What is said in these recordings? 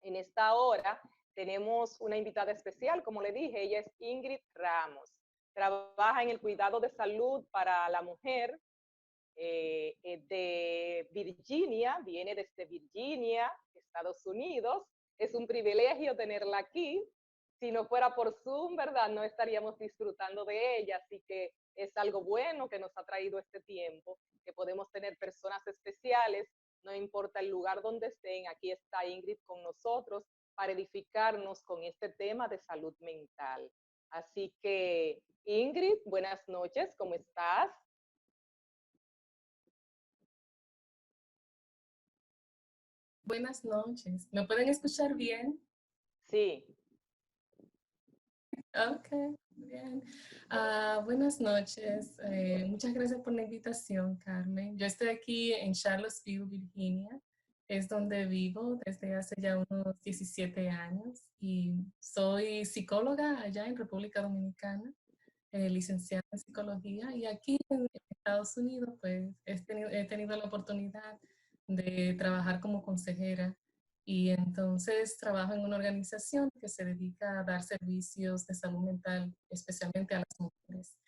En esta hora tenemos una invitada especial, como le dije, ella es Ingrid Ramos. Trabaja en el cuidado de salud para la mujer de Virginia, viene desde Virginia, Estados Unidos. Es un privilegio tenerla aquí. Si no fuera por Zoom, ¿verdad? No estaríamos disfrutando de ella, así que es algo bueno que nos ha traído este tiempo, que podemos tener personas especiales, no importa el lugar donde estén, aquí está Ingrid con nosotros para edificarnos con este tema de salud mental. Así que, Ingrid, buenas noches, ¿cómo estás? Buenas noches. ¿Me pueden escuchar bien? Sí. Ok, bien. Buenas noches. Muchas gracias por la invitación, Carmen. Yo estoy aquí en Charlottesville, Virginia. Es donde vivo desde hace ya unos 17 años y soy psicóloga allá en República Dominicana, licenciada en psicología. Y aquí en Estados Unidos, pues he tenido la oportunidad de trabajar como consejera y entonces trabajo en una organización que se dedica a dar servicios de salud mental, especialmente a las mujeres.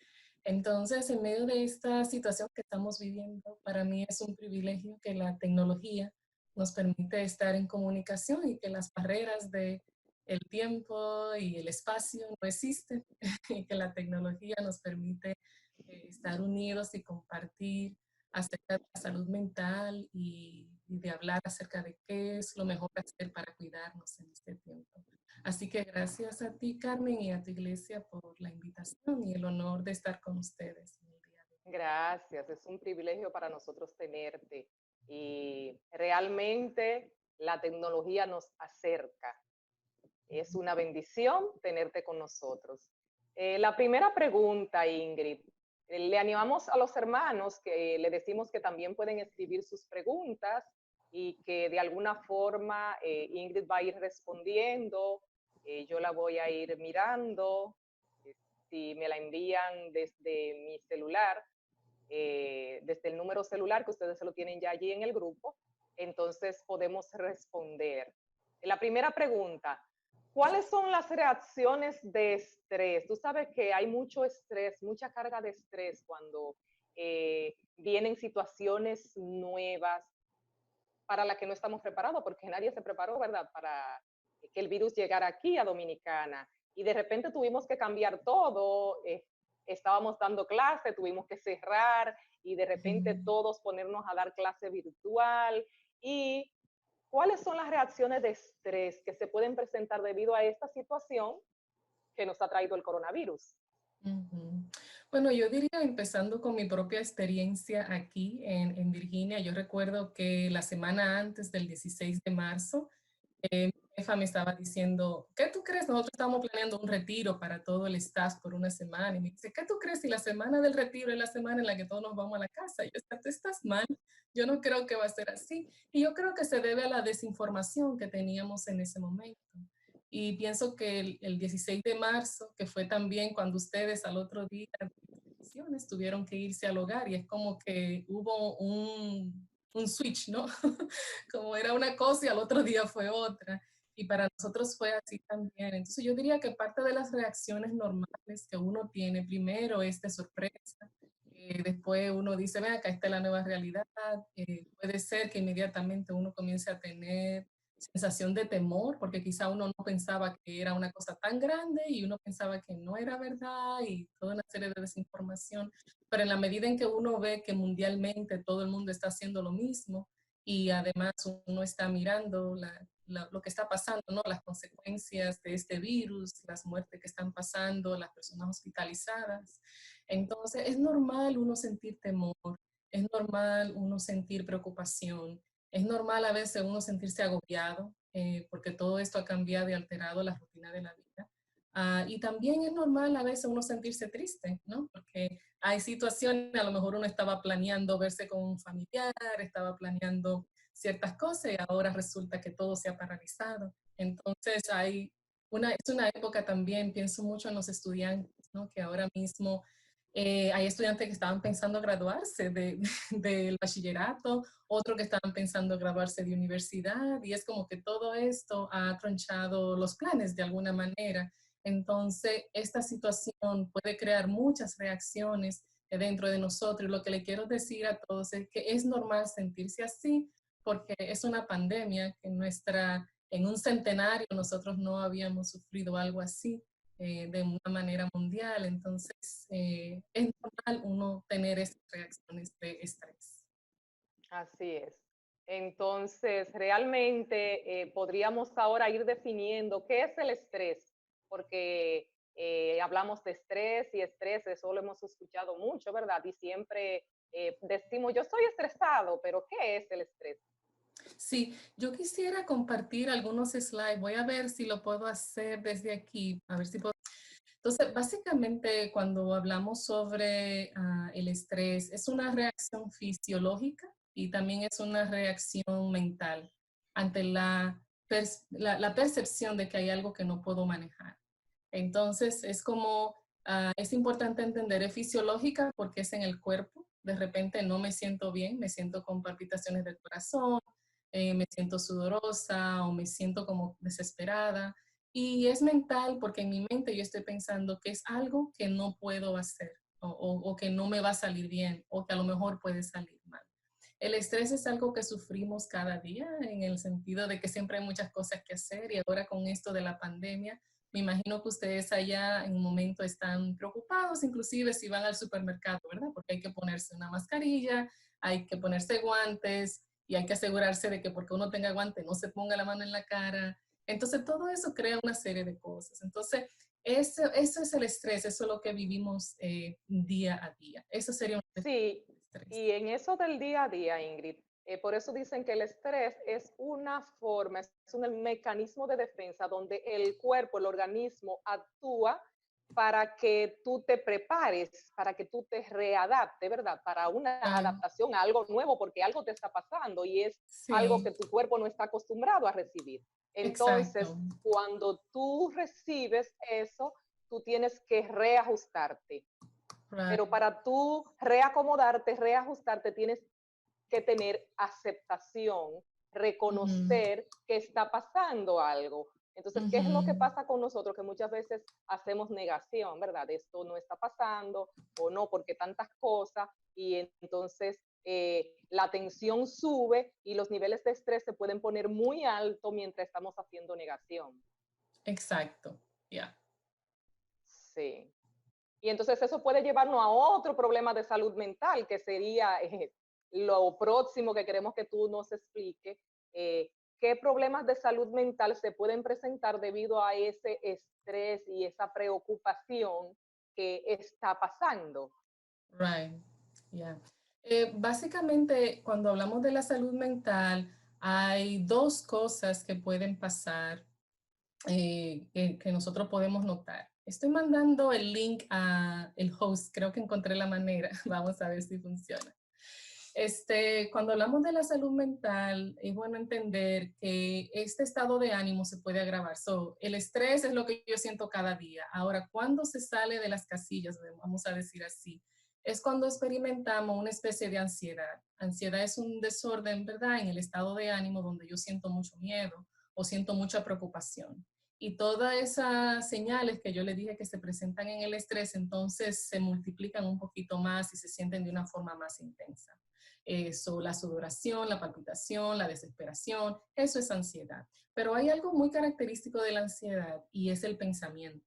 Entonces, en medio de esta situación que estamos viviendo, para mí es un privilegio que la tecnología nos permite estar en comunicación y que las barreras de el tiempo y el espacio no existen y que la tecnología nos permite estar unidos y compartir acerca de la salud mental y de hablar acerca de qué es lo mejor hacer para cuidarnos en este tiempo. Así que gracias a ti, Carmen, y a tu iglesia por la invitación y el honor de estar con ustedes en el día de hoy. Gracias, es un privilegio para nosotros tenerte y realmente la tecnología nos acerca. Es una bendición tenerte con nosotros. La primera pregunta, Ingrid, le animamos a los hermanos que le decimos que también pueden escribir sus preguntas y que de alguna forma Ingrid va a ir respondiendo, yo la voy a ir mirando, si me la envían desde mi celular, desde el número celular que ustedes se lo tienen ya allí en el grupo, entonces podemos responder. La primera pregunta, ¿cuáles son las reacciones de estrés? Tú sabes que hay mucho estrés, mucha carga de estrés cuando vienen situaciones nuevas para las que no estamos preparados, porque nadie se preparó, ¿verdad?, para que el virus llegara aquí a Dominicana. Y de repente tuvimos que cambiar todo, estábamos dando clase, tuvimos que cerrar y de repente todos ponernos a dar clase virtual. ¿Y cuáles son las reacciones de estrés que se pueden presentar debido a esta situación que nos ha traído el coronavirus? Ujú. Bueno, yo diría empezando con mi propia experiencia aquí en Virginia. Yo recuerdo que la semana antes del 16 de marzo, mi jefa me estaba diciendo, ¿qué tú crees? Nosotros estamos planeando un retiro para todo el staff por una semana. Y me dice, ¿qué tú crees si la semana del retiro es la semana en la que todos nos vamos a la casa? Y yo, tú estás mal. Yo no creo que va a ser así. Y yo creo que se debe a la desinformación que teníamos en ese momento. Y pienso que el 16 de marzo, que fue también cuando ustedes al otro día de elecciones tuvieron que irse al hogar y es como que hubo un switch, ¿no? Como era una cosa y al otro día fue otra. Y para nosotros fue así también. Entonces yo diría que parte de las reacciones normales que uno tiene primero es de sorpresa. Después uno dice, ven acá está la nueva realidad. Puede ser que inmediatamente uno comience a tener sensación de temor, porque quizá uno no pensaba que era una cosa tan grande y uno pensaba que no era verdad y toda una serie de desinformación. Pero en la medida en que uno ve que mundialmente todo el mundo está haciendo lo mismo y además uno está mirando lo que está pasando, ¿no? Las consecuencias de este virus, las muertes que están pasando, las personas hospitalizadas. Entonces es normal uno sentir temor, es normal uno sentir preocupación, es normal a veces uno sentirse agobiado porque todo esto ha cambiado y alterado la rutina de la vida. Y también es normal a veces uno sentirse triste, ¿no? Porque hay situaciones, a lo mejor uno estaba planeando verse con un familiar, estaba planeando ciertas cosas y ahora resulta que todo se ha paralizado. Entonces es una época también, pienso mucho en los estudiantes, ¿no? Que ahora mismo Hay estudiantes que estaban pensando graduarse del bachillerato, otros que estaban pensando graduarse de universidad, y es como que todo esto ha tronchado los planes de alguna manera. Entonces, esta situación puede crear muchas reacciones dentro de nosotros. Y lo que le quiero decir a todos es que es normal sentirse así, porque es una pandemia que en un centenario nosotros no habíamos sufrido algo así de una manera mundial. Entonces, es normal uno tener esas reacciones de estrés. Así es. Entonces, realmente podríamos ahora ir definiendo qué es el estrés, porque hablamos de estrés, eso lo hemos escuchado mucho, ¿verdad? Y siempre decimos, yo estoy estresado, pero ¿qué es el estrés? Sí, yo quisiera compartir algunos slides. Voy a ver si lo puedo hacer desde aquí, a ver si puedo. Entonces, básicamente, cuando hablamos sobre el estrés, es una reacción fisiológica y también es una reacción mental ante la percepción de que hay algo que no puedo manejar. Entonces, es como, es importante entender, es fisiológica porque es en el cuerpo. De repente no me siento bien, me siento con palpitaciones del corazón, me siento sudorosa o me siento como desesperada. Y es mental porque en mi mente yo estoy pensando que es algo que no puedo hacer o que no me va a salir bien o que a lo mejor puede salir mal. El estrés es algo que sufrimos cada día en el sentido de que siempre hay muchas cosas que hacer y ahora con esto de la pandemia, me imagino que ustedes allá en un momento están preocupados, inclusive si van al supermercado, ¿verdad? Porque hay que ponerse una mascarilla, hay que ponerse guantes y hay que asegurarse de que porque uno tenga guante no se ponga la mano en la cara. Entonces todo eso crea una serie de cosas. Entonces eso es el estrés, eso es lo que vivimos día a día. Eso sería un Sí, estrés. y en eso del día a día, Ingrid, por eso dicen que el estrés es una forma, es un mecanismo de defensa donde el cuerpo, el organismo actúa para que tú te prepares, para que tú te readaptes, ¿verdad? Para una Claro, adaptación a algo nuevo, porque algo te está pasando y es algo sí, que tu cuerpo no está acostumbrado a recibir. Entonces, exacto. cuando tú recibes eso, tú tienes que reajustarte, Right. pero para tú reacomodarte, reajustarte, tienes que tener aceptación, Ujú, reconocer que está pasando algo. Entonces, ¿qué es lo que ujú. pasa con nosotros? Que muchas veces hacemos negación, ¿verdad? Esto no está pasando o no, porque tantas cosas, y entonces la tensión sube y los niveles de estrés se pueden poner muy alto mientras estamos haciendo negación. Exacto, ya. Sí. Y entonces eso puede llevarnos a otro problema de salud mental, que sería lo próximo que queremos que tú nos expliques. ¿Qué problemas de salud mental se pueden presentar debido a ese estrés y esa preocupación que está pasando? Right, yeah. Básicamente, cuando hablamos de la salud mental, hay dos cosas que pueden pasar que nosotros podemos notar. Estoy mandando el link a el host, creo que encontré la manera, vamos a ver si funciona. Cuando hablamos de la salud mental, es bueno entender que este estado de ánimo se puede agravar. El estrés es lo que yo siento cada día. Ahora, cuando se sale de las casillas, vamos a decir así, es cuando experimentamos una especie de ansiedad. Ansiedad es un desorden, ¿verdad? En el estado de ánimo donde yo siento mucho miedo o siento mucha preocupación. Y todas esas señales que yo le dije que se presentan en el estrés, entonces se multiplican un poquito más y se sienten de una forma más intensa. Eso, la sudoración, la palpitación, la desesperación, eso es ansiedad. Pero hay algo muy característico de la ansiedad y es el pensamiento.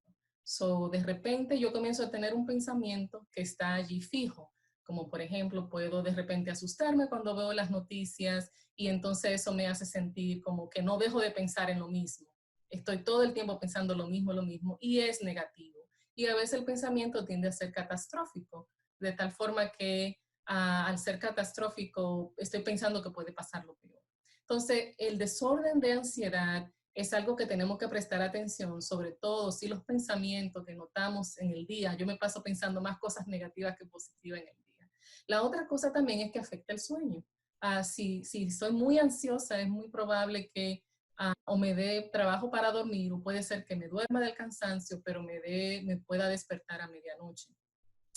De repente yo comienzo a tener un pensamiento que está allí fijo, como por ejemplo puedo de repente asustarme cuando veo las noticias y entonces eso me hace sentir como que no dejo de pensar en lo mismo. Estoy todo el tiempo pensando lo mismo y es negativo. Y a veces el pensamiento tiende a ser catastrófico, de tal forma que al ser catastrófico, estoy pensando que puede pasar lo peor. Entonces, el desorden de ansiedad es algo que tenemos que prestar atención, sobre todo si los pensamientos que notamos en el día, yo me paso pensando más cosas negativas que positivas en el día. La otra cosa también es que afecta el sueño. Si soy muy ansiosa, es muy probable que o me dé trabajo para dormir, o puede ser que me duerma del cansancio, pero me pueda despertar a medianoche.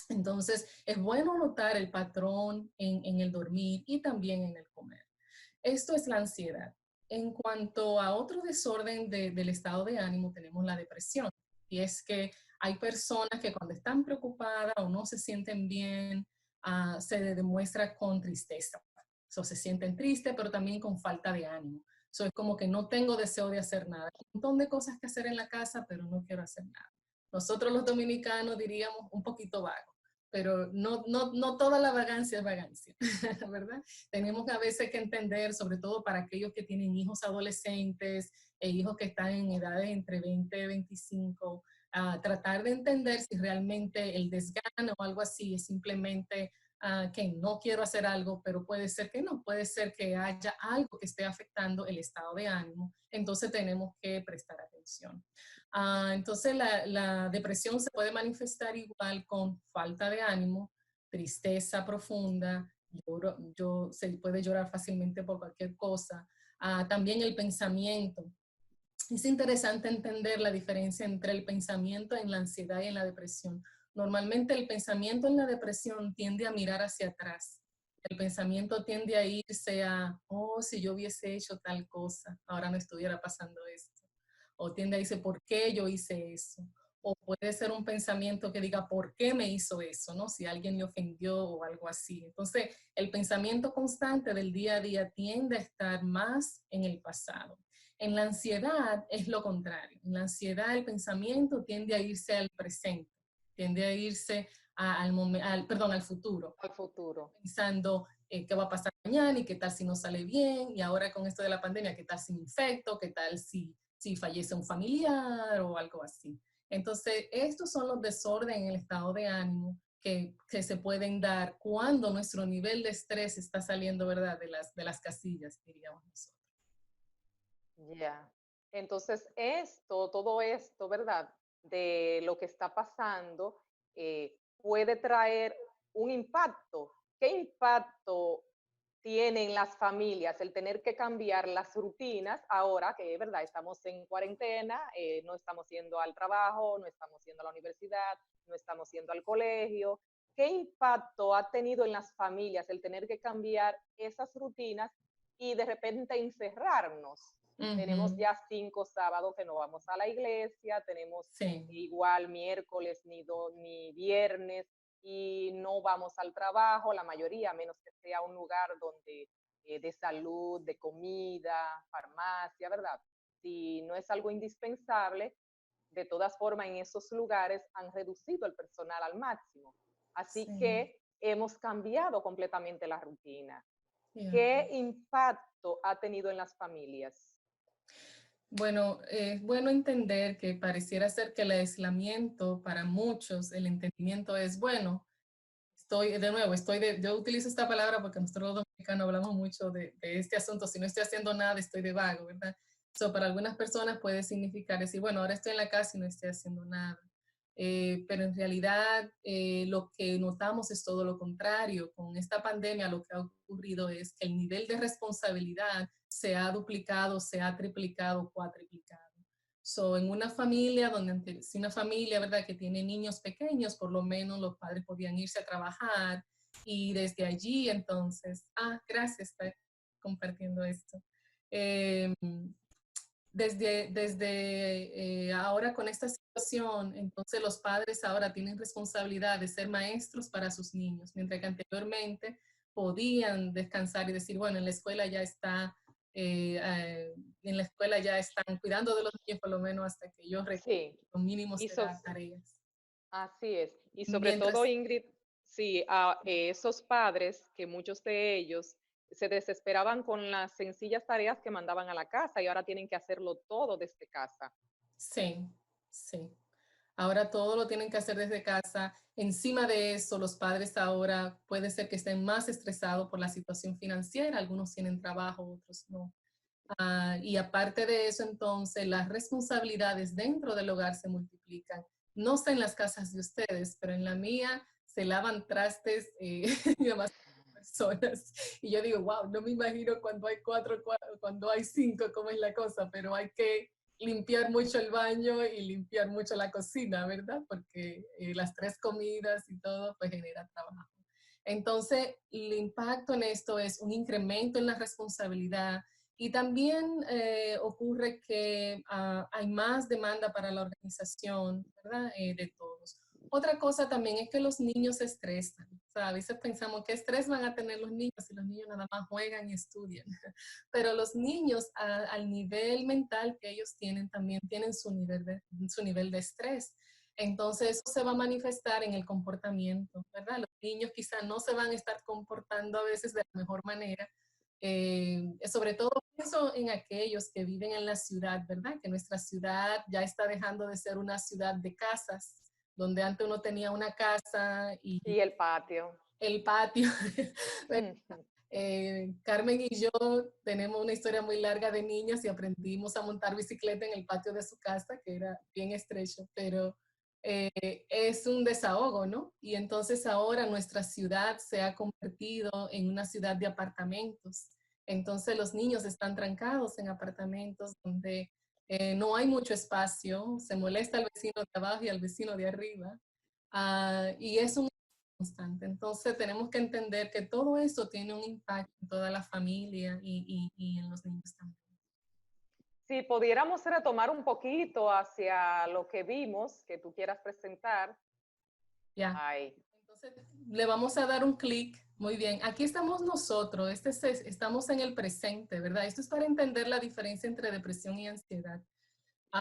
Entonces, es bueno notar el patrón en el dormir y también en el comer. Esto es la ansiedad. En cuanto a otro desorden del estado de ánimo, tenemos la depresión. Y es que hay personas que cuando están preocupadas o no se sienten bien, se demuestra con tristeza. Se sienten tristes, pero también con falta de ánimo. Es como que no tengo deseo de hacer nada. Hay un montón de cosas que hacer en la casa, pero no quiero hacer nada. Nosotros los dominicanos diríamos un poquito vago, pero no toda la vagancia es vagancia, ¿verdad? Tenemos a veces que entender, sobre todo para aquellos que tienen hijos adolescentes e hijos que están en edades entre 20 y 25, tratar de entender si realmente el desgano o algo así es simplemente que no quiero hacer algo, pero puede ser que no, puede ser que haya algo que esté afectando el estado de ánimo, entonces tenemos que prestar atención. Entonces la depresión se puede manifestar igual con falta de ánimo, tristeza profunda, se puede llorar fácilmente por cualquier cosa. También el pensamiento. Es interesante entender la diferencia entre el pensamiento en la ansiedad y en la depresión. Normalmente el pensamiento en la depresión tiende a mirar hacia atrás. El pensamiento tiende a irse a, oh, si yo hubiese hecho tal cosa, ahora no estuviera pasando esto. O tiende a irse, ¿por qué yo hice eso? O puede ser un pensamiento que diga, ¿por qué me hizo eso? ¿No? Si alguien me ofendió o algo así. Entonces, el pensamiento constante del día a día tiende a estar más en el pasado. En la ansiedad es lo contrario. En la ansiedad el pensamiento tiende a irse al presente, tiende a irse al futuro. Al futuro. Pensando qué va a pasar mañana y qué tal si no sale bien, y ahora con esto de la pandemia, qué tal si me infecto, qué tal si fallece un familiar o algo así. Entonces, estos son los desórdenes en el estado de ánimo que se pueden dar cuando nuestro nivel de estrés está saliendo, ¿verdad?, de las casillas, diríamos nosotros. Ya. Entonces, todo esto, ¿verdad? De lo que está pasando, puede traer un impacto. ¿Qué impacto tiene en las familias el tener que cambiar las rutinas ahora que, ¿verdad? Estamos en cuarentena, no estamos yendo al trabajo, no estamos yendo a la universidad, no estamos yendo al colegio? ¿Qué impacto ha tenido en las familias el tener que cambiar esas rutinas y de repente encerrarnos? Tenemos Ujú. ya 5 sábados que no vamos a la iglesia, tenemos Sí, igual miércoles ni viernes y no vamos al trabajo, la mayoría, a menos que sea un lugar donde de salud, de comida, farmacia, ¿verdad? Si no es algo indispensable, de todas formas en esos lugares han reducido el personal al máximo. Así sí. que hemos cambiado completamente la rutina. Yeah. ¿Qué impacto ha tenido en las familias? Bueno, es bueno entender que pareciera ser que el aislamiento para muchos, el entendimiento es, bueno, yo utilizo esta palabra porque nosotros los dominicanos hablamos mucho de este asunto, si no estoy haciendo nada, estoy de vago, ¿verdad? Para algunas personas puede significar decir, bueno, ahora estoy en la casa y no estoy haciendo nada. Pero en realidad lo que notamos es todo lo contrario. Con esta pandemia lo que ha ocurrido es que el nivel de responsabilidad se ha duplicado, se ha triplicado, cuatriplicado. En una familia si una familia, ¿verdad?, que tiene niños pequeños, por lo menos los padres podían irse a trabajar y desde allí entonces, gracias, está compartiendo esto. Eh, desde ahora con esta situación, entonces los padres ahora tienen responsabilidad de ser maestros para sus niños, mientras que anteriormente podían descansar y decir, bueno, en la escuela ya están cuidando de los niños por lo menos hasta que yo regrese, Sí, lo mínimo y so será tareas. así es. Y sobre todo, Mientras, Ingrid, sí, esos padres, que muchos de ellos se desesperaban con las sencillas tareas que mandaban a la casa y ahora tienen que hacerlo todo desde casa. sí, sí. Ahora todo lo tienen que hacer desde casa. Encima de eso, los padres ahora puede ser que estén más estresados por la situación financiera. Algunos tienen trabajo, otros no. Y aparte de eso, entonces, las responsabilidades dentro del hogar se multiplican. No sé en las casas de ustedes, pero en la mía se lavan trastes demasiadas personas. Y yo digo, wow, no me imagino cuando hay cuando hay cinco, cómo es la cosa, pero hay que limpiar mucho el baño y limpiar mucho la cocina, ¿verdad? Porque las 3 comidas y todo, pues genera trabajo. Entonces, el impacto en esto es un incremento en la responsabilidad y también ocurre que hay más demanda para la organización, ¿verdad? De todos. Otra cosa también es que los niños se estresan. O sea, a veces pensamos qué estrés van a tener los niños si los niños nada más juegan y estudian. Pero los niños al nivel mental que ellos tienen también tienen su nivel de estrés. Entonces eso se va a manifestar en el comportamiento, ¿verdad? Los niños quizá no se van a estar comportando a veces de la mejor manera. Sobre todo pienso en aquellos que viven en la ciudad, ¿verdad? Que nuestra ciudad ya está dejando de ser una ciudad de casas, donde antes uno tenía una casa y Y el patio. el patio. Ujú. Carmen y yo tenemos una historia muy larga de niñas y aprendimos a montar bicicleta en el patio de su casa, que era bien estrecho, pero es un desahogo, ¿no? Y entonces ahora nuestra ciudad se ha convertido en una ciudad de apartamentos. Entonces los niños están trancados en apartamentos donde no hay mucho espacio, se molesta al vecino de abajo y al vecino de arriba. Y es un constante. Entonces tenemos que entender que todo eso tiene un impacto en toda la familia y en los niños también. Si pudiéramos retomar un poquito hacia lo que vimos, que tú quieras presentar. Ya. Ay, Entonces le vamos a dar un clic. Muy bien. Aquí estamos nosotros. Estamos en el presente, ¿verdad? Esto es para entender la diferencia entre depresión y ansiedad.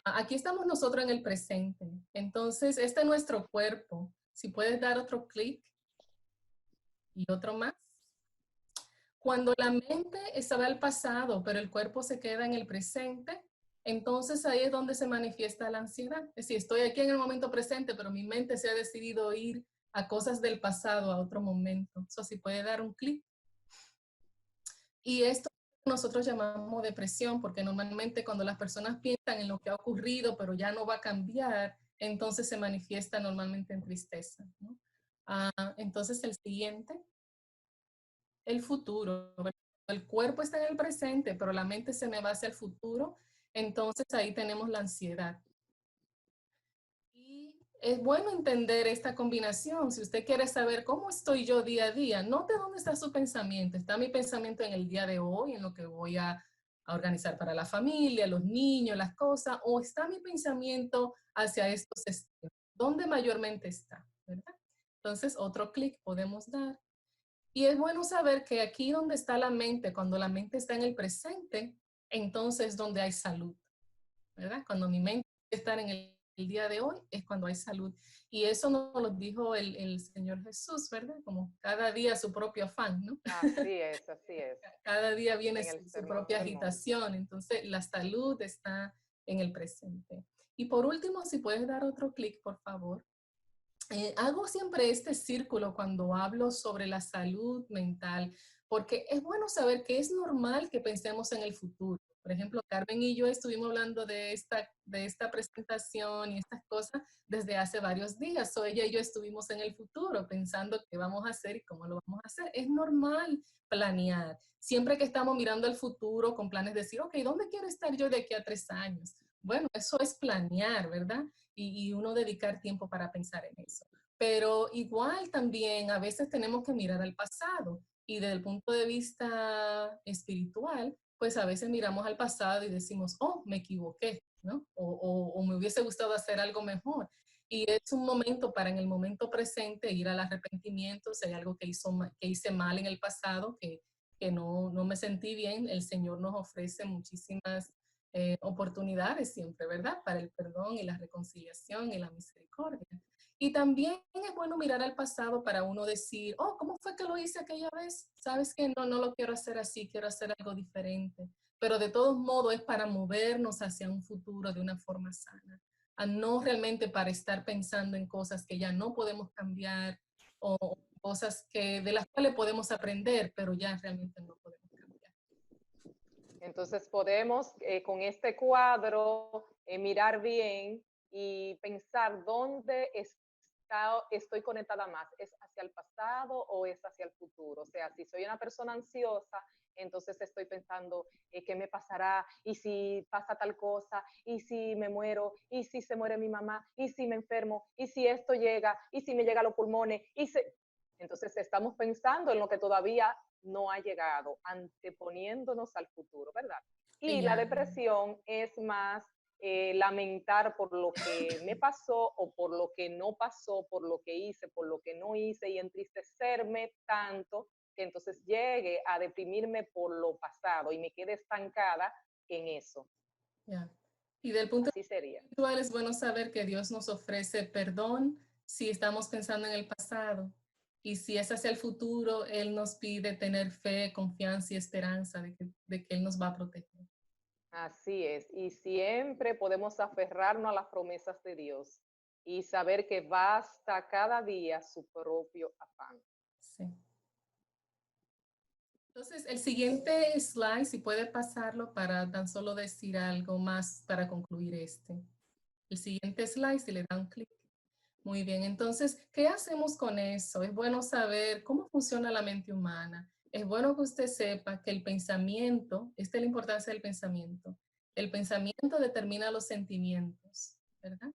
Aquí estamos nosotros en el presente. Entonces, este es nuestro cuerpo. Si puedes dar otro clic y otro más. Cuando la mente se va al pasado, pero el cuerpo se queda en el presente, entonces ahí es donde se manifiesta la ansiedad. Es decir, estoy aquí en el momento presente, pero mi mente se ha decidido ir a cosas del pasado, a otro momento. Eso sí puede dar un clic. Y esto nosotros llamamos depresión, porque normalmente cuando las personas piensan en lo que ha ocurrido, pero ya no va a cambiar, entonces se manifiesta normalmente en tristeza, ¿no? Entonces el siguiente, el futuro. El cuerpo está en el presente, pero la mente se me va hacia el futuro. Entonces ahí tenemos la ansiedad. Y es bueno entender esta combinación. Si usted quiere saber cómo estoy yo día a día, note dónde está su pensamiento. ¿Está mi pensamiento en el día de hoy, en lo que voy a organizar para la familia, los niños, las cosas? ¿O está mi pensamiento hacia estos estilos? ¿Dónde mayormente está? ¿Verdad? Entonces, otro clic podemos dar. Y es bueno saber que aquí donde está la mente, cuando la mente está en el presente, entonces donde hay salud, ¿verdad? Cuando mi mente está en el día de hoy, es cuando hay salud. Y eso nos lo dijo el Señor Jesús, ¿verdad? Como cada día su propio afán, ¿no? así es, Cada día viene en el su Sermón propia del Monte. agitación. Entonces, la salud está en el presente. Y por último, si puedes dar otro clic, por favor. Hago siempre este círculo cuando hablo sobre la salud mental, porque es bueno saber que es normal que pensemos en el futuro. Por ejemplo, Carmen y yo estuvimos hablando de esta presentación y estas cosas desde hace varios días. O ella y yo estuvimos en el futuro pensando qué vamos a hacer y cómo lo vamos a hacer. Es normal planear. Siempre que estamos mirando al futuro con planes de decir, ok, ¿dónde quiero estar yo de aquí a 3 años? Bueno, eso es planear, ¿verdad? Y uno dedicar tiempo para pensar en eso. Pero igual también a veces tenemos que mirar al pasado y desde el punto de vista espiritual, pues a veces miramos al pasado y decimos, oh, me equivoqué, ¿no? O me hubiese gustado hacer algo mejor. Y es un momento para en el momento presente ir al arrepentimiento, si hay algo que hice mal en el pasado, que no me sentí bien, el Señor nos ofrece muchísimas oportunidades siempre, ¿verdad? Para el perdón y la reconciliación y la misericordia. Y también es bueno mirar al pasado para uno decir, oh, ¿cómo fue que lo hice aquella vez? Sabes que no lo quiero hacer así, quiero hacer algo diferente. Pero de todos modos es para movernos hacia un futuro de una forma sana, a no realmente para estar pensando en cosas que ya no podemos cambiar o cosas de las cuales podemos aprender, pero ya realmente no podemos cambiar. Entonces podemos con este cuadro mirar bien y pensar dónde estoy conectada más. ¿Es hacia el pasado o es hacia el futuro? O sea, si soy una persona ansiosa, entonces estoy pensando qué me pasará, y si pasa tal cosa, y si me muero, y si se muere mi mamá, y si me enfermo, y si esto llega, y si me llega a los pulmones, entonces estamos pensando en lo que todavía no ha llegado, anteponiéndonos al futuro, ¿verdad? Y la Ya. depresión es más lamentar por lo que me pasó o por lo que no pasó, por lo que hice, por lo que no hice y entristecerme tanto que entonces llegue a deprimirme por lo pasado y me quede estancada en eso. Ya. Y del punto Así sería. espiritual es bueno saber que Dios nos ofrece perdón si estamos pensando en el pasado. Y si es hacia el futuro, Él nos pide tener fe, confianza y esperanza de que Él nos va a proteger. Así es. Y siempre podemos aferrarnos a las promesas de Dios y saber que basta cada día su propio afán. Sí. Entonces, el siguiente slide, si puede pasarlo para tan solo decir algo más para concluir este. El siguiente slide, si le dan clic. Muy bien, entonces, ¿qué hacemos con eso? Es bueno saber cómo funciona la mente humana. Es bueno que usted sepa que el pensamiento, esta es la importancia del pensamiento. El pensamiento determina los sentimientos, ¿verdad?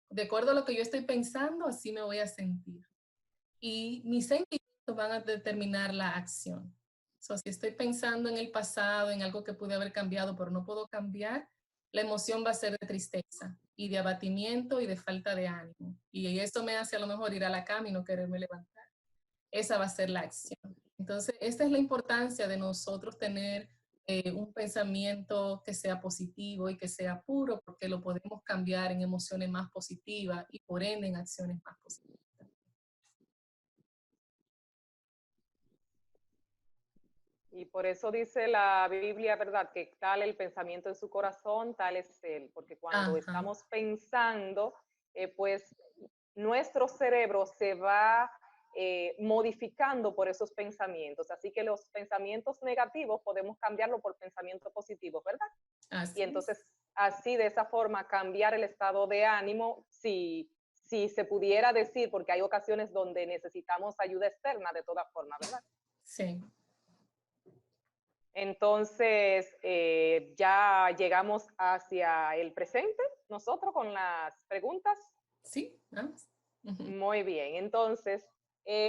De acuerdo a lo que yo estoy pensando, así me voy a sentir. Y mis sentimientos van a determinar la acción. So, si estoy pensando en el pasado, en algo que pude haber cambiado, pero no puedo cambiar, la emoción va a ser de tristeza y de abatimiento y de falta de ánimo. Y eso me hace a lo mejor ir a la cama y no quererme levantar. Esa va a ser la acción. Entonces, esta es la importancia de nosotros tener un pensamiento que sea positivo y que sea puro, porque lo podemos cambiar en emociones más positivas y por ende en acciones más positivas. Y por eso dice la Biblia, ¿verdad? Que tal el pensamiento en su corazón, tal es él. Porque cuando Ajá. estamos pensando, pues nuestro cerebro se va modificando por esos pensamientos. Así que los pensamientos negativos podemos cambiarlo por pensamientos positivos, ¿verdad? Y Así es. entonces, así de esa forma, cambiar el estado de ánimo, si se pudiera decir, porque hay ocasiones donde necesitamos ayuda externa de toda forma, ¿verdad? Sí, Entonces, ya llegamos hacia el presente, nosotros con las preguntas. sí, vamos. Ujú. Muy bien, entonces,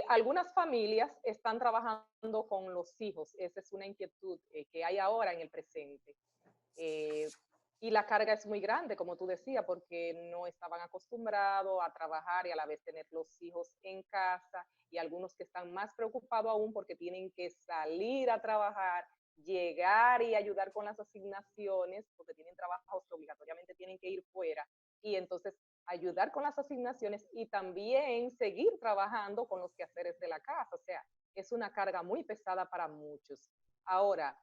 algunas familias están trabajando con los hijos, esa es una inquietud que hay ahora en el presente. Eh, y la carga es muy grande, como tú decías, porque no estaban acostumbrados a trabajar y a la vez tener los hijos en casa, y algunos que están más preocupados aún porque tienen que salir a trabajar, llegar y ayudar con las asignaciones, porque tienen trabajos que obligatoriamente tienen que ir fuera, y entonces ayudar con las asignaciones y también seguir trabajando con los quehaceres de la casa. O sea, es una carga muy pesada para muchos. Ahora,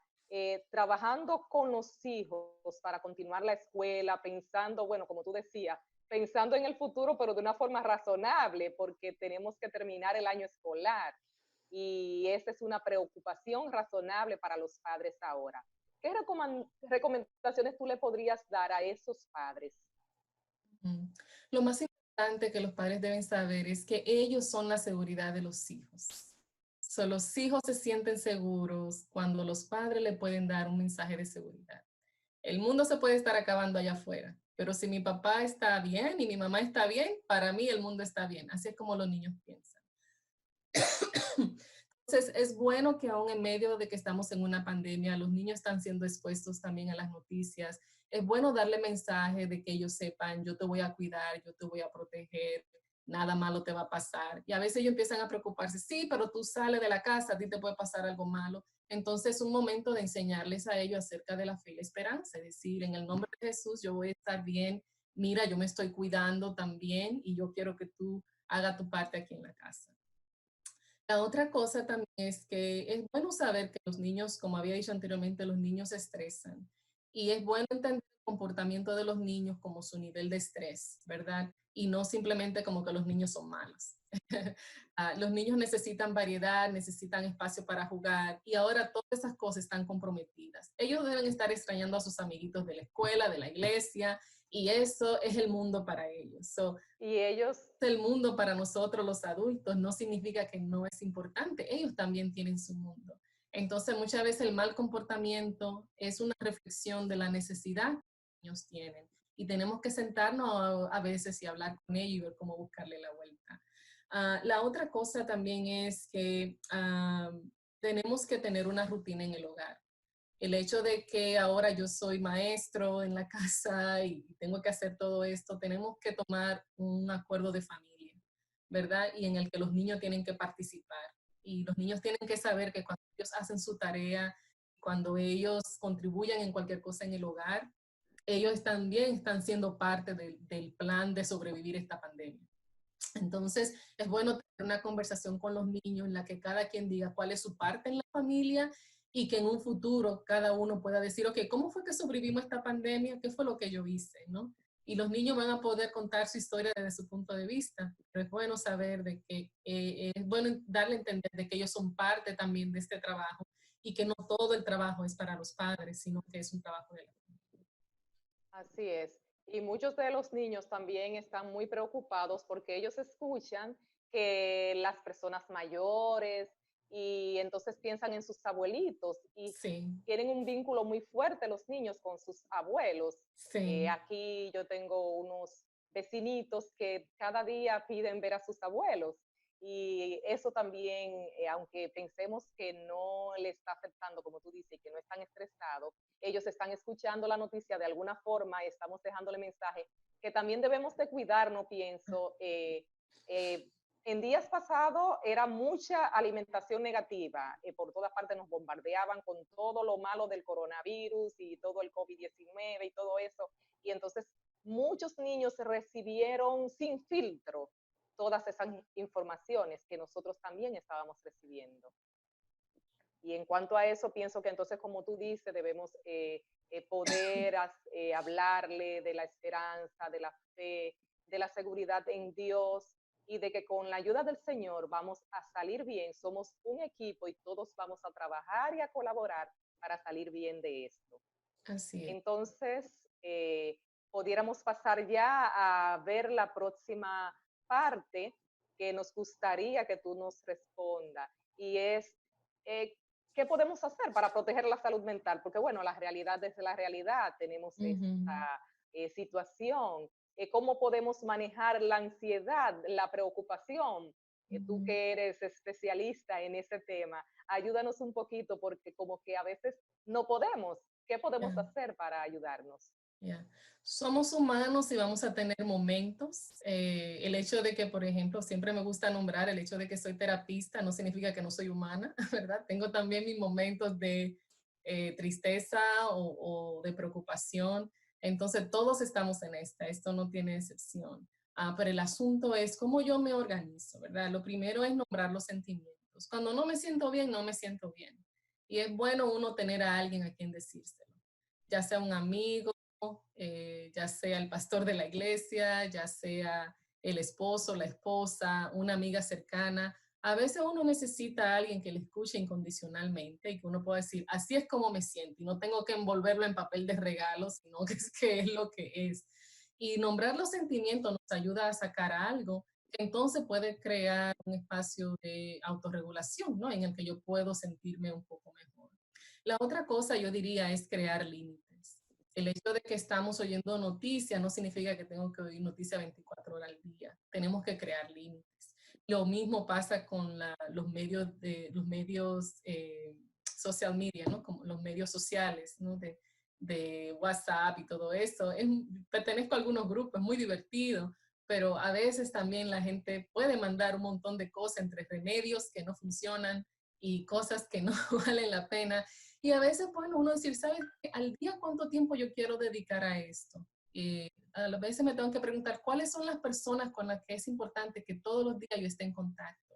trabajando con los hijos para continuar la escuela, pensando, bueno, como tú decías, pensando en el futuro, pero de una forma razonable, porque tenemos que terminar el año escolar. Y esa es una preocupación razonable para los padres ahora. ¿Qué recomendaciones tú le podrías dar a esos padres? Mm. Lo más importante que los padres deben saber es que ellos son la seguridad de los hijos. So, los hijos se sienten seguros cuando los padres le pueden dar un mensaje de seguridad. El mundo se puede estar acabando allá afuera, pero si mi papá está bien y mi mamá está bien, para mí el mundo está bien. Así es como los niños piensan. Entonces, es bueno que aún en medio de que estamos en una pandemia, los niños están siendo expuestos también a las noticias. Es bueno darle mensaje de que ellos sepan, yo te voy a cuidar, yo te voy a proteger, nada malo te va a pasar. Y a veces ellos empiezan a preocuparse, sí, pero tú sales de la casa, a ti te puede pasar algo malo. Entonces, es un momento de enseñarles a ellos acerca de la fe y la esperanza, es decir, en el nombre de Jesús, yo voy a estar bien, mira, yo me estoy cuidando también y yo quiero que tú hagas tu parte aquí en la casa. La otra cosa también es que es bueno saber que los niños, como había dicho anteriormente, los niños se estresan. Y es bueno entender el comportamiento de los niños como su nivel de estrés, ¿verdad? Y no simplemente como que los niños son malos. Los niños necesitan variedad, necesitan espacio para jugar y ahora todas esas cosas están comprometidas. Ellos deben estar extrañando a sus amiguitos de la escuela, de la iglesia, y eso es el mundo para ellos. So, Y ellos, el mundo para nosotros los adultos no significa que no es importante. Ellos también tienen su mundo. Entonces, muchas veces el mal comportamiento es una reflexión de la necesidad que los niños tienen. Y tenemos que sentarnos a veces y hablar con ellos y ver cómo buscarle la vuelta. La otra cosa también es que tenemos que tener una rutina en el hogar. El hecho de que ahora yo soy maestro en la casa y tengo que hacer todo esto, tenemos que tomar un acuerdo de familia, ¿verdad? Y en el que los niños tienen que participar. Y los niños tienen que saber que cuando ellos hacen su tarea, cuando ellos contribuyan en cualquier cosa en el hogar, ellos también están siendo parte del plan de sobrevivir esta pandemia. Entonces, es bueno tener una conversación con los niños en la que cada quien diga cuál es su parte en la familia y que en un futuro cada uno pueda decir, ok, ¿cómo fue que sobrevivimos esta pandemia? ¿Qué fue lo que yo hice? ¿No? Y los niños van a poder contar su historia desde su punto de vista. Pero es bueno saber de que, es bueno darle a entender de que ellos son parte también de este trabajo y que no todo el trabajo es para los padres, sino que es un trabajo de la familia. Así es. Y muchos de los niños también están muy preocupados porque ellos escuchan que las personas mayores y entonces piensan en sus abuelitos y Sí, tienen un vínculo muy fuerte los niños con sus abuelos. sí. Aquí yo tengo unos vecinitos que cada día piden ver a sus abuelos y eso también, aunque pensemos que no le está afectando, como tú dices, que no están estresados, ellos están escuchando la noticia de alguna forma, estamos dejándole mensaje, que también debemos de cuidarnos, pienso. En días pasados era mucha alimentación negativa, por todas partes nos bombardeaban con todo lo malo del coronavirus y todo el COVID-19 y todo eso, y entonces muchos niños recibieron sin filtro todas esas informaciones que nosotros también estábamos recibiendo. Y en cuanto a eso, pienso que entonces, como tú dices, debemos poder hablarle de la esperanza, de la fe, de la seguridad en Dios y de que con la ayuda del Señor vamos a salir bien. Somos un equipo y todos vamos a trabajar y a colaborar para salir bien de esto. Así es. Entonces, pudiéramos pasar ya a ver la próxima parte que nos gustaría que tú nos respondas y es eh, qué podemos hacer para proteger la salud mental, porque bueno, la realidad es la realidad, tenemos Ujú, esta situación, cómo podemos manejar la ansiedad, la preocupación. Tú ujú. que eres especialista en ese tema, ayúdanos un poquito porque como que a veces no podemos. ¿Qué podemos Ya, hacer para ayudarnos? ya. Somos humanos y vamos a tener momentos. El hecho de que, por ejemplo, siempre me gusta nombrar el hecho de que soy terapista no significa que no soy humana, ¿verdad? Tengo también mis momentos de tristeza o de preocupación. Entonces, todos estamos en esto no tiene excepción. Pero el asunto es cómo yo me organizo, ¿verdad? Lo primero es nombrar los sentimientos. Cuando no me siento bien, no me siento bien. Y es bueno uno tener a alguien a quien decírselo, ya sea un amigo, ya sea el pastor de la iglesia, ya sea el esposo, la esposa, una amiga cercana. A veces uno necesita a alguien que le escuche incondicionalmente y que uno pueda decir, así es como me siento y no tengo que envolverlo en papel de regalo, sino que es lo que es. Y nombrar los sentimientos nos ayuda a sacar algo que entonces puede crear un espacio de autorregulación, ¿no? En el que yo puedo sentirme un poco mejor. La otra cosa yo diría es crear límites. El hecho de que estamos oyendo noticias no significa que tengo que oír noticias 24 horas al día. Tenemos que crear límites. Lo mismo pasa con los medios social media, ¿no? Como los medios sociales, ¿no? De WhatsApp y todo eso. Pertenezco a algunos grupos, es muy divertido, pero a veces también la gente puede mandar un montón de cosas entre remedios que no funcionan y cosas que no valen la pena. Y a veces, bueno, uno decir, ¿sabes qué? Al día cuánto tiempo yo quiero dedicar a esto? A veces me tengo que preguntar cuáles son las personas con las que es importante que todos los días yo esté en contacto.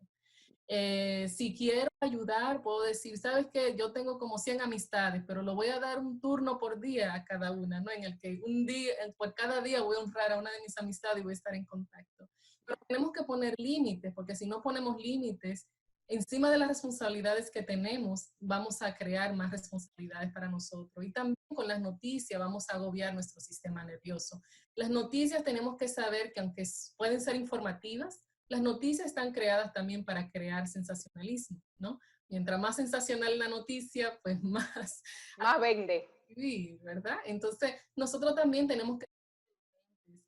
Si quiero ayudar, puedo decir, ¿sabes qué? Yo tengo como 100 amistades, pero lo voy a dar un turno por día a cada una, ¿no? En el que un día, por cada día voy a honrar a una de mis amistades y voy a estar en contacto. Pero tenemos que poner límites, porque si no ponemos límites, encima de las responsabilidades que tenemos, vamos a crear más responsabilidades para nosotros. Y también con las noticias vamos a agobiar nuestro sistema nervioso. Las noticias tenemos que saber que aunque pueden ser informativas, las noticias están creadas también para crear sensacionalismo, ¿no? Mientras más sensacional la noticia, pues más Más vende. sí, ¿verdad? Entonces, nosotros también tenemos que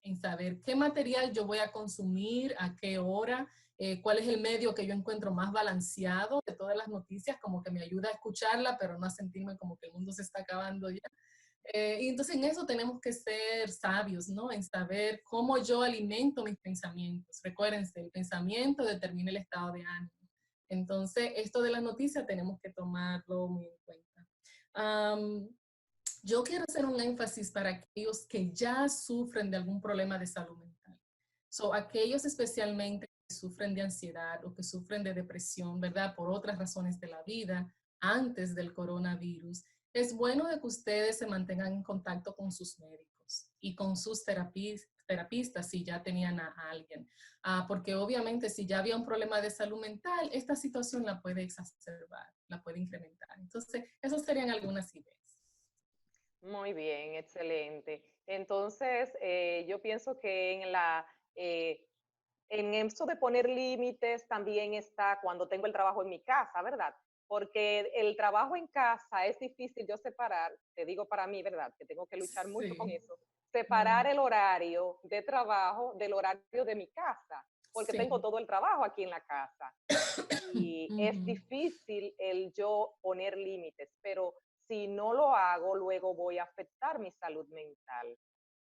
en saber qué material yo voy a consumir, a qué hora, cuál es el medio que yo encuentro más balanceado de todas las noticias, como que me ayuda a escucharla, pero no a sentirme como que el mundo se está acabando ya. Y entonces en eso tenemos que ser sabios, ¿no? En saber cómo yo alimento mis pensamientos. Recuérdense, el pensamiento determina el estado de ánimo. Entonces, esto de la noticia tenemos que tomarlo muy en cuenta. Um, yo quiero hacer un énfasis para aquellos que ya sufren de algún problema de salud mental. So, aquellos especialmente que sufren de ansiedad o que sufren de depresión, ¿verdad? Por otras razones de la vida, antes del coronavirus, es bueno de que ustedes se mantengan en contacto con sus médicos y con sus terapistas si ya tenían a alguien. Porque obviamente si ya había un problema de salud mental, esta situación la puede exacerbar, la puede incrementar. Entonces, esas serían algunas ideas. Muy bien, excelente. Entonces, yo pienso que eh, en eso de poner límites también está cuando tengo el trabajo en mi casa, ¿verdad? Porque el trabajo en casa es difícil yo separar, te digo para mí, ¿verdad? Que tengo que luchar mucho con Sí. eso, separar el horario de trabajo del horario de mi casa, porque Sí. tengo todo el trabajo aquí en la casa. Y es Ujú. difícil el yo poner límites, pero si no lo hago, luego voy a afectar mi salud mental.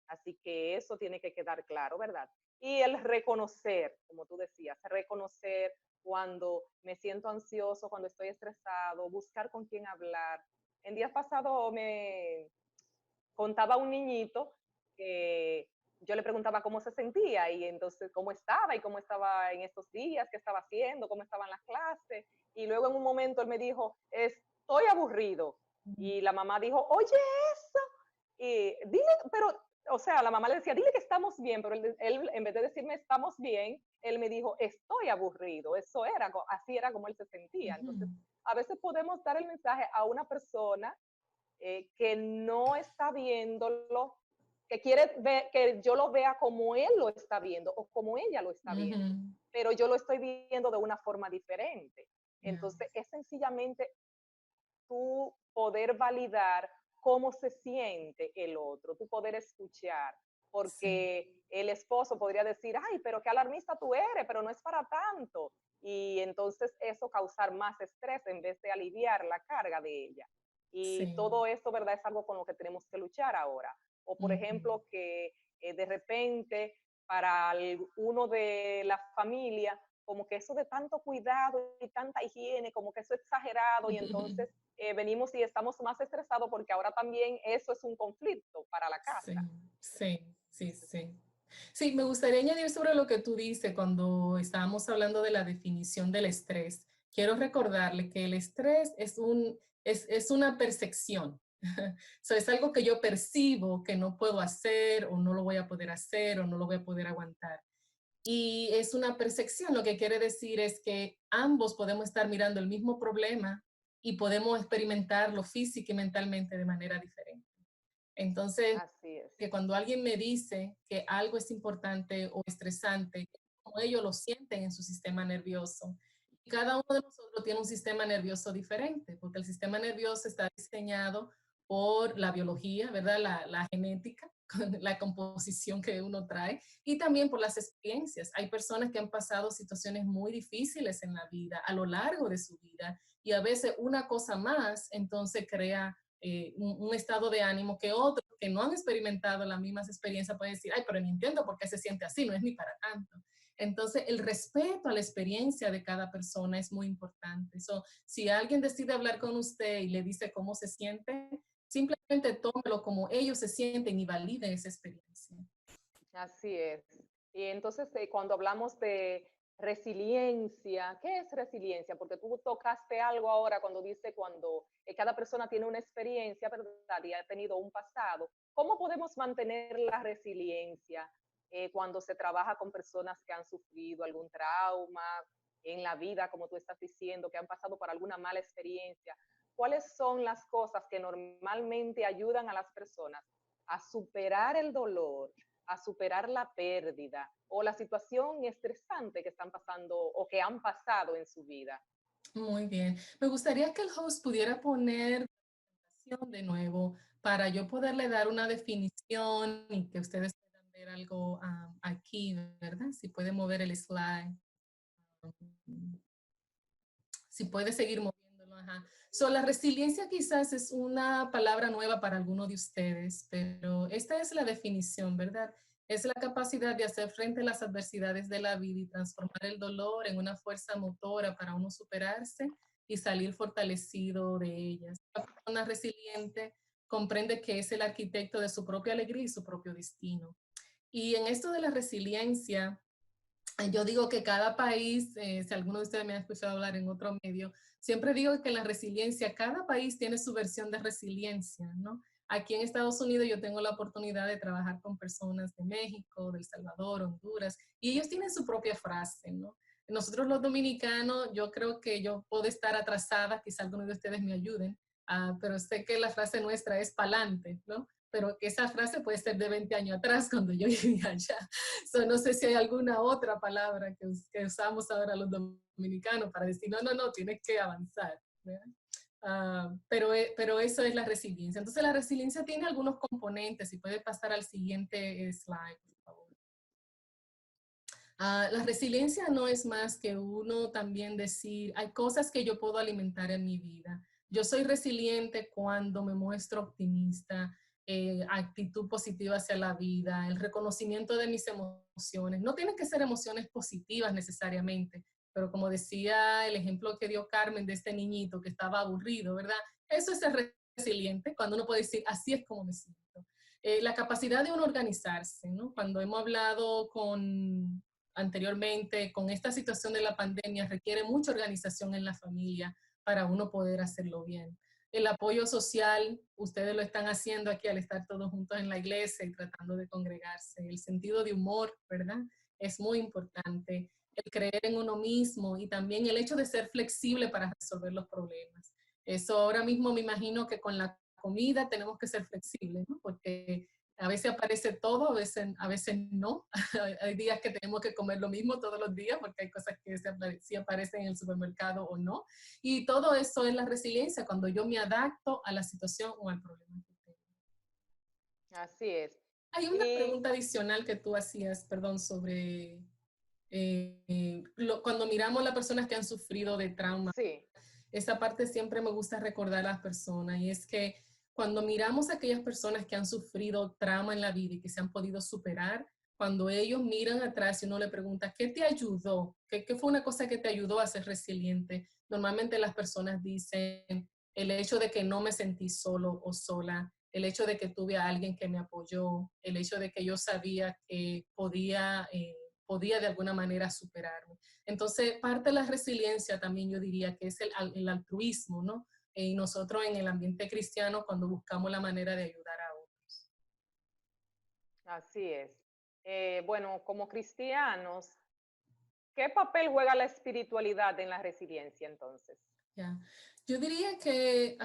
Así que eso tiene que quedar claro, ¿verdad? Y el reconocer, como tú decías, reconocer cuando me siento ansioso, cuando estoy estresado, buscar con quién hablar. En días pasados me contaba un niñito que yo le preguntaba cómo se sentía y entonces cómo estaba en estos días, qué estaba haciendo, cómo estaban las clases. Y luego en un momento él me dijo, estoy aburrido. Y la mamá dijo, oye eso. Y dile, pero, o sea, la mamá le decía, dile que estamos bien, pero él en vez de decirme estamos bien, él me dijo, estoy aburrido. Eso era, así era como él se sentía. Entonces, Ujú. a veces podemos dar el mensaje a una persona que no está viéndolo, que quiere ver, que yo lo vea como él lo está viendo o como ella lo está viendo, Ujú. pero yo lo estoy viendo de una forma diferente. Yeah. Entonces, es sencillamente tú poder validar cómo se siente el otro, tú poder escuchar, Sí. porque el esposo podría decir, ay, pero qué alarmista tú eres, pero no es para tanto. Y entonces eso causar más estrés en vez de aliviar la carga de ella. Y Sí. todo esto, ¿verdad? Es algo con lo que tenemos que luchar ahora. O, por Ujú. ejemplo, que de repente para uno de la familia, como que eso de tanto cuidado y tanta higiene, como que eso es exagerado y entonces venimos y estamos más estresados porque ahora también eso es un conflicto para la Sí, casa. sí, sí, sí. Sí, me gustaría añadir sobre lo que tú dices cuando estábamos hablando de la definición del estrés. Quiero recordarle que el estrés es una percepción. Es algo que yo percibo que no puedo hacer o no lo voy a poder hacer o no lo voy a poder aguantar. Y es una percepción, lo que quiere decir es que ambos podemos estar mirando el mismo problema y podemos experimentarlo física y mentalmente de manera diferente. Entonces, Así es. que cuando alguien me dice que algo es importante o estresante, como ellos lo sienten en su sistema nervioso. Y cada uno de nosotros tiene un sistema nervioso diferente, porque el sistema nervioso está diseñado por la biología, ¿verdad? La genética, la composición que uno trae, y también por las experiencias. Hay personas que han pasado situaciones muy difíciles en la vida, a lo largo de su vida, y a veces una cosa más, entonces crea un estado de ánimo que otros que no han experimentado las mismas experiencias pueden decir, ay, pero ni entiendo por qué se siente así, no es ni para tanto. Entonces, el respeto a la experiencia de cada persona es muy importante. Si alguien decide hablar con usted y le dice cómo se siente, simplemente tómelo como ellos se sienten y validen esa experiencia. Así es. Y entonces, cuando hablamos de resiliencia, ¿qué es resiliencia? Porque tú tocaste algo ahora cuando dice cuando cada persona tiene una experiencia, ¿verdad? Y ha tenido un pasado. ¿Cómo podemos mantener la resiliencia cuando se trabaja con personas que han sufrido algún trauma en la vida, como tú estás diciendo, que han pasado por alguna mala experiencia? ¿Cuáles son las cosas que normalmente ayudan a las personas a superar el dolor, a superar la pérdida o la situación estresante que están pasando o que han pasado en su vida? Muy bien. Me gustaría que el host pudiera poner de nuevo para yo poderle dar una definición y que ustedes puedan ver algo aquí, ¿verdad? Si puede mover el slide. Si puede seguir moviéndolo. Ajá. So, la resiliencia quizás es una palabra nueva para algunos de ustedes, pero esta es la definición, ¿verdad? Es la capacidad de hacer frente a las adversidades de la vida y transformar el dolor en una fuerza motora para uno superarse y salir fortalecido de ellas. La persona resiliente comprende que es el arquitecto de su propia alegría y su propio destino. Y en esto de la resiliencia, yo digo que cada país, si alguno de ustedes me ha escuchado hablar en otro medio, siempre digo que la resiliencia, cada país tiene su versión de resiliencia, ¿no? Aquí en Estados Unidos yo tengo la oportunidad de trabajar con personas de México, de El Salvador, Honduras, y ellos tienen su propia frase, ¿no? Nosotros los dominicanos, yo creo que yo puedo estar atrasada, quizá algunos de ustedes me ayuden, pero sé que la frase nuestra es pa'lante, ¿no? Pero que esa frase puede ser de 20 años atrás cuando yo vivía allá. So, no sé si hay alguna otra palabra que usamos ahora los dominicanos para decir, no, no, no, tienes que avanzar. Pero eso es la resiliencia. Entonces la resiliencia tiene algunos componentes, y puede pasar al siguiente slide, por favor. La resiliencia no es más que uno también decir, hay cosas que yo puedo alimentar en mi vida. Yo soy resiliente cuando me muestro optimista, actitud positiva hacia la vida, el reconocimiento de mis emociones. No tienen que ser emociones positivas necesariamente, pero como decía el ejemplo que dio Carmen de este niñito que estaba aburrido, ¿verdad? Eso es ser resiliente, cuando uno puede decir, así es como me siento. La capacidad de uno organizarse, ¿no? Cuando hemos hablado anteriormente, con esta situación de la pandemia, requiere mucha organización en la familia para uno poder hacerlo bien. El apoyo social, ustedes lo están haciendo aquí al estar todos juntos en la iglesia y tratando de congregarse. El sentido de humor, ¿verdad? Es muy importante. El creer en uno mismo y también el hecho de ser flexible para resolver los problemas. Eso ahora mismo me imagino que con la comida tenemos que ser flexibles, ¿no? Porque a veces aparece todo, a veces no. Hay días que tenemos que comer lo mismo todos los días porque hay cosas que sí aparecen en el supermercado o no. Y todo eso es la resiliencia, cuando yo me adapto a la situación o al problema que tengo. Así es. Hay una Y pregunta adicional que tú hacías, perdón, sobre cuando miramos a las personas que han sufrido de trauma. sí, Esa parte siempre me gusta recordar a las personas, y es que cuando miramos a aquellas personas que han sufrido trauma en la vida y que se han podido superar, cuando ellos miran atrás y uno le pregunta, ¿qué te ayudó? ¿Qué fue una cosa que te ayudó a ser resiliente? Normalmente las personas dicen el hecho de que no me sentí solo o sola, el hecho de que tuve a alguien que me apoyó, el hecho de que yo sabía que podía de alguna manera superarme. Entonces, parte de la resiliencia también yo diría que es el altruismo, ¿no? Y nosotros en el ambiente cristiano cuando buscamos la manera de ayudar a otros. así es. Bueno, como cristianos, ¿qué papel juega la espiritualidad en la resiliencia entonces? Yeah. Yo diría que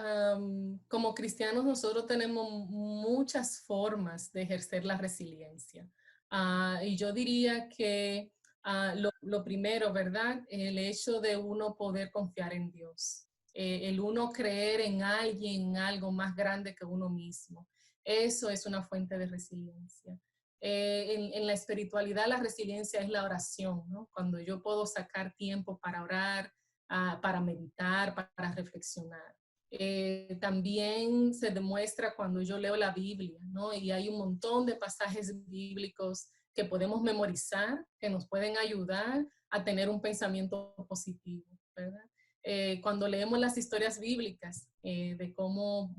como cristianos nosotros tenemos muchas formas de ejercer la resiliencia. Y yo diría que lo primero, ¿verdad? El hecho de uno poder confiar en Dios. El uno creer en alguien, en algo más grande que uno mismo. Eso es una fuente de resiliencia. En la espiritualidad la resiliencia es la oración, ¿no? Cuando yo puedo sacar tiempo para orar, para meditar, para reflexionar. También se demuestra cuando yo leo la Biblia, ¿no? Y hay un montón de pasajes bíblicos que podemos memorizar, que nos pueden ayudar a tener un pensamiento positivo, ¿verdad? Cuando leemos las historias bíblicas de cómo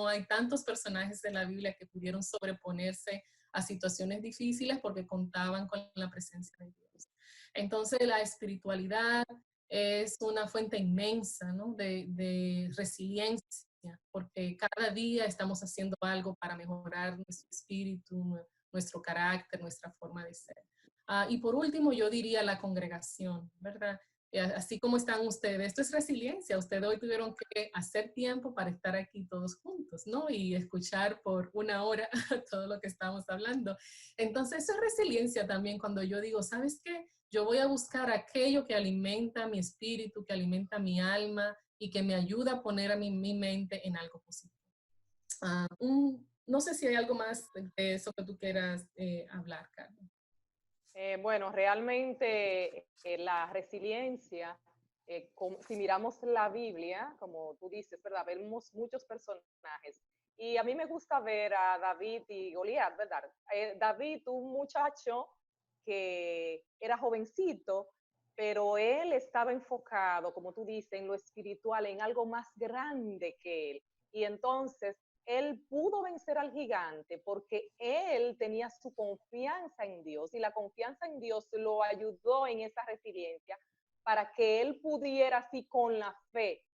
hay tantos personajes de la Biblia que pudieron sobreponerse a situaciones difíciles porque contaban con la presencia de Dios. Entonces la espiritualidad es una fuente inmensa, ¿no? de resiliencia, porque cada día estamos haciendo algo para mejorar nuestro espíritu, nuestro carácter, nuestra forma de ser. Y por último, yo diría la congregación, ¿verdad? Así como están ustedes, esto es resiliencia. Ustedes hoy tuvieron que hacer tiempo para estar aquí todos juntos, ¿no? Y escuchar por una hora todo lo que estamos hablando. Entonces, eso es resiliencia también cuando yo digo, ¿sabes qué? yo voy a buscar aquello que alimenta mi espíritu, que alimenta mi alma y que me ayuda a poner a mi mente en algo positivo. No sé si hay algo más de eso que tú quieras hablar, Carmen. Bueno, realmente la resiliencia, si miramos la Biblia, como tú dices, ¿verdad? Vemos muchos personajes. Y a mí me gusta ver a David y Goliat, ¿verdad? David, un muchacho que era jovencito, pero él estaba enfocado, como tú dices, en lo espiritual, en algo más grande que él. Y entonces él pudo vencer al gigante porque él tenía su confianza en Dios y la confianza en Dios lo ayudó en esa resiliencia para que él pudiera así con la fe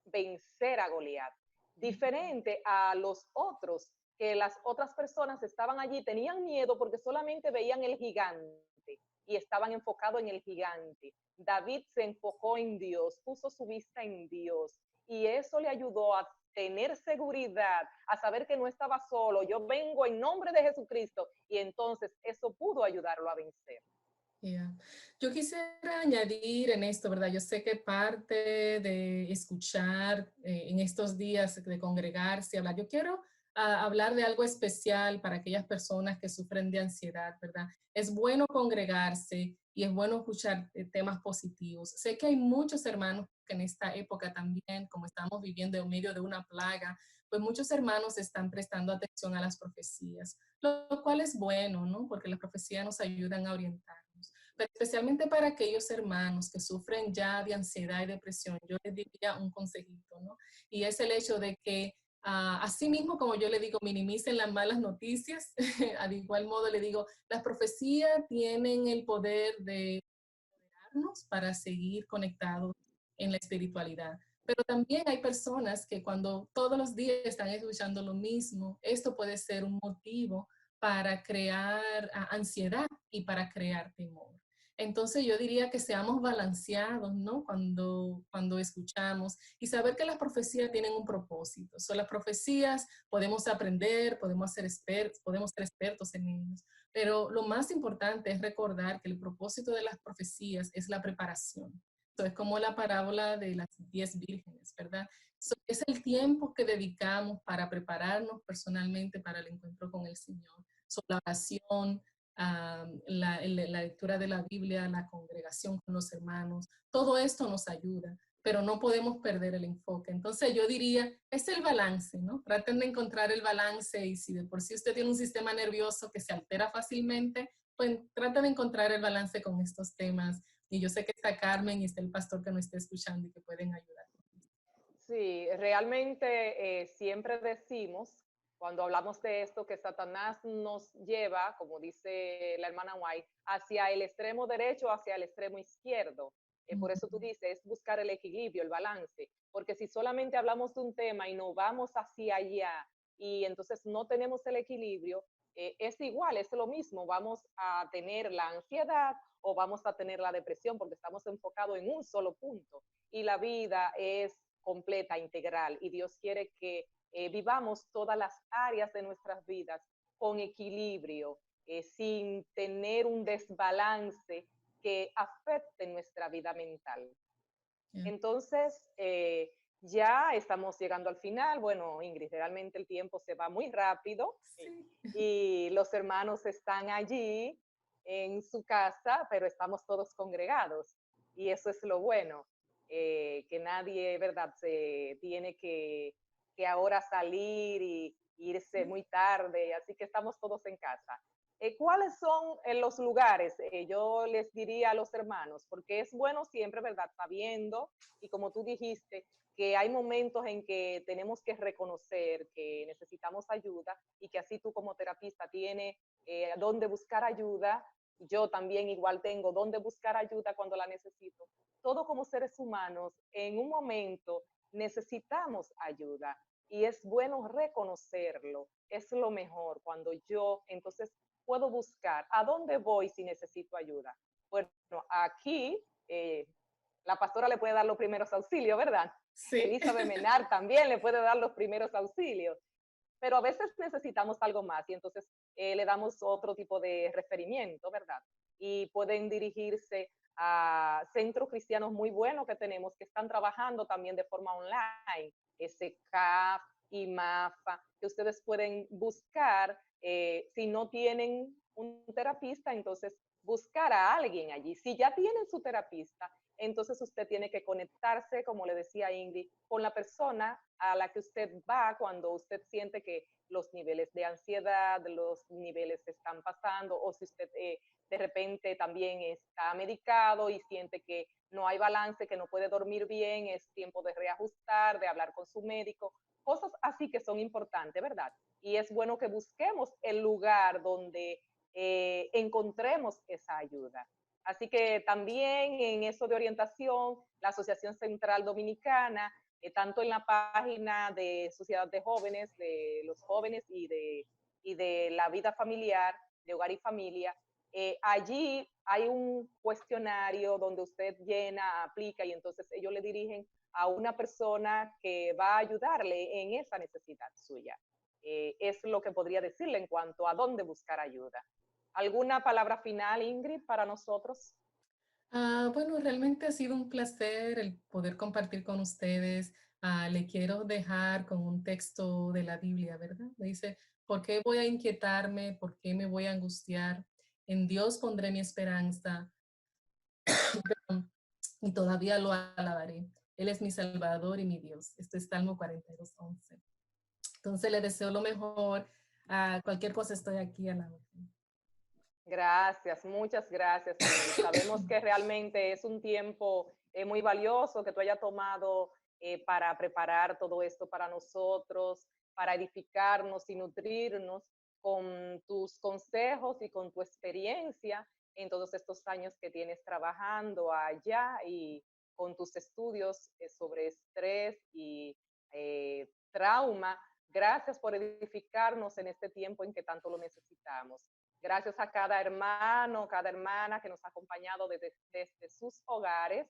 vencer a Goliat. Diferente a los otros, que las otras personas estaban allí, tenían miedo porque solamente veían el gigante y estaban enfocados en el gigante. David se enfocó en Dios, puso su vista en Dios y eso le ayudó a tener seguridad, a saber que no estaba solo, yo vengo en nombre de Jesucristo y entonces eso pudo ayudarlo a vencer. Yeah. Yo quisiera añadir en esto, ¿verdad? Yo sé que parte de escuchar en estos días, de congregarse, hablar, yo quiero hablar de algo especial para aquellas personas que sufren de ansiedad, ¿verdad? Es bueno congregarse y es bueno escuchar temas positivos. Sé que hay muchos hermanos que en esta época también, como estamos viviendo en medio de una plaga, pues muchos hermanos están prestando atención a las profecías, lo cual es bueno, ¿no? Porque las profecías nos ayudan a orientar. Pero especialmente para aquellos hermanos que sufren ya de ansiedad y depresión, yo les diría un consejito, ¿no? Y es el hecho de que, así mismo como yo le digo, minimicen las malas noticias, al igual modo le digo, las profecías tienen el poder de empoderarnos para seguir conectados en la espiritualidad. Pero también hay personas que cuando todos los días están escuchando lo mismo, esto puede ser un motivo para crear ansiedad y para crear temor. Entonces yo diría que seamos balanceados, ¿no? Cuando escuchamos y saber que las profecías tienen un propósito. Son las profecías, podemos aprender, podemos ser expertos en ellos, pero lo más importante es recordar que el propósito de las profecías es la preparación. Entonces, como la parábola de las 10 vírgenes, ¿verdad? Es el tiempo que dedicamos para prepararnos personalmente para el encuentro con el Señor. La oración, la lectura de la Biblia, la congregación con los hermanos, todo esto nos ayuda, pero no podemos perder el enfoque. Entonces yo diría, es el balance, ¿no? Traten de encontrar el balance y si de por sí usted tiene un sistema nervioso que se altera fácilmente, pues traten de encontrar el balance con estos temas. Y yo sé que está Carmen y está el pastor que nos está escuchando y que pueden ayudar. Sí, realmente siempre decimos, cuando hablamos de esto, que Satanás nos lleva, como dice la hermana White, hacia el extremo derecho, hacia el extremo izquierdo. Por eso tú dices, es buscar el equilibrio, el balance, porque si solamente hablamos de un tema y no vamos hacia allá y entonces no tenemos el equilibrio, es igual, es lo mismo, vamos a tener la ansiedad o vamos a tener la depresión porque estamos enfocados en un solo punto y la vida es completa, integral, y Dios quiere que vivamos todas las áreas de nuestras vidas con equilibrio, sin tener un desbalance que afecte nuestra vida mental. Yeah. Entonces, ya estamos llegando al final. Bueno, Ingrid, realmente el tiempo se va muy rápido Sí. y los hermanos están allí en su casa, pero estamos todos congregados y eso es lo bueno, que nadie, ¿verdad?, se tiene que ahora salir y irse muy tarde, así que estamos todos en casa. ¿Cuáles son los lugares? Yo les diría a los hermanos, porque es bueno siempre, ¿verdad?, sabiendo, y como tú dijiste, que hay momentos en que tenemos que reconocer que necesitamos ayuda y que así tú como terapista tienes dónde buscar ayuda, yo también igual tengo dónde buscar ayuda cuando la necesito. Todos como seres humanos en un momento necesitamos ayuda y es bueno reconocerlo, es lo mejor cuando yo entonces puedo buscar a dónde voy si necesito ayuda. Bueno, aquí la pastora le puede dar los primeros auxilios, ¿verdad? Sí. Elizabeth Menard también le puede dar los primeros auxilios, pero a veces necesitamos algo más y entonces le damos otro tipo de referimiento, ¿verdad? y pueden dirigirse a centros cristianos muy buenos que tenemos que están trabajando también de forma online, SCAF, IMAFA, que ustedes pueden buscar, si no tienen un terapista, entonces buscar a alguien allí. Si ya tienen su terapista, entonces usted tiene que conectarse, como le decía Ingrid, con la persona a la que usted va cuando usted siente que los niveles de ansiedad, los niveles se están pasando, o si usted de repente también está medicado y siente que no hay balance, que no puede dormir bien, es tiempo de reajustar, de hablar con su médico, cosas así que son importantes, ¿verdad? Y es bueno que busquemos el lugar donde encontremos esa ayuda. Así que también en eso de orientación, la Asociación Central Dominicana, tanto en la página de Sociedad de Jóvenes, de los jóvenes y de la vida familiar, de hogar y familia, allí hay un cuestionario donde usted llena, aplica y entonces ellos le dirigen a una persona que va a ayudarle en esa necesidad suya. Es lo que podría decirle en cuanto a dónde buscar ayuda. ¿Alguna palabra final, Ingrid, para nosotros? Bueno, realmente ha sido un placer el poder compartir con ustedes. Le quiero dejar con un texto de la Biblia, ¿verdad? Me dice, ¿por qué voy a inquietarme? ¿Por qué me voy a angustiar? En Dios pondré mi esperanza y todavía lo alabaré. Él es mi Salvador y mi Dios. Esto es Salmo 42:11. Entonces le deseo lo mejor. Cualquier cosa estoy aquí a la orden. Gracias, muchas gracias, Ingrid. Sabemos que realmente es un tiempo muy valioso que tú hayas tomado para preparar todo esto para nosotros, para edificarnos y nutrirnos con tus consejos y con tu experiencia en todos estos años que tienes trabajando allá y con tus estudios sobre estrés y trauma. Gracias por edificarnos en este tiempo en que tanto lo necesitamos. Gracias a cada hermano, cada hermana que nos ha acompañado desde sus hogares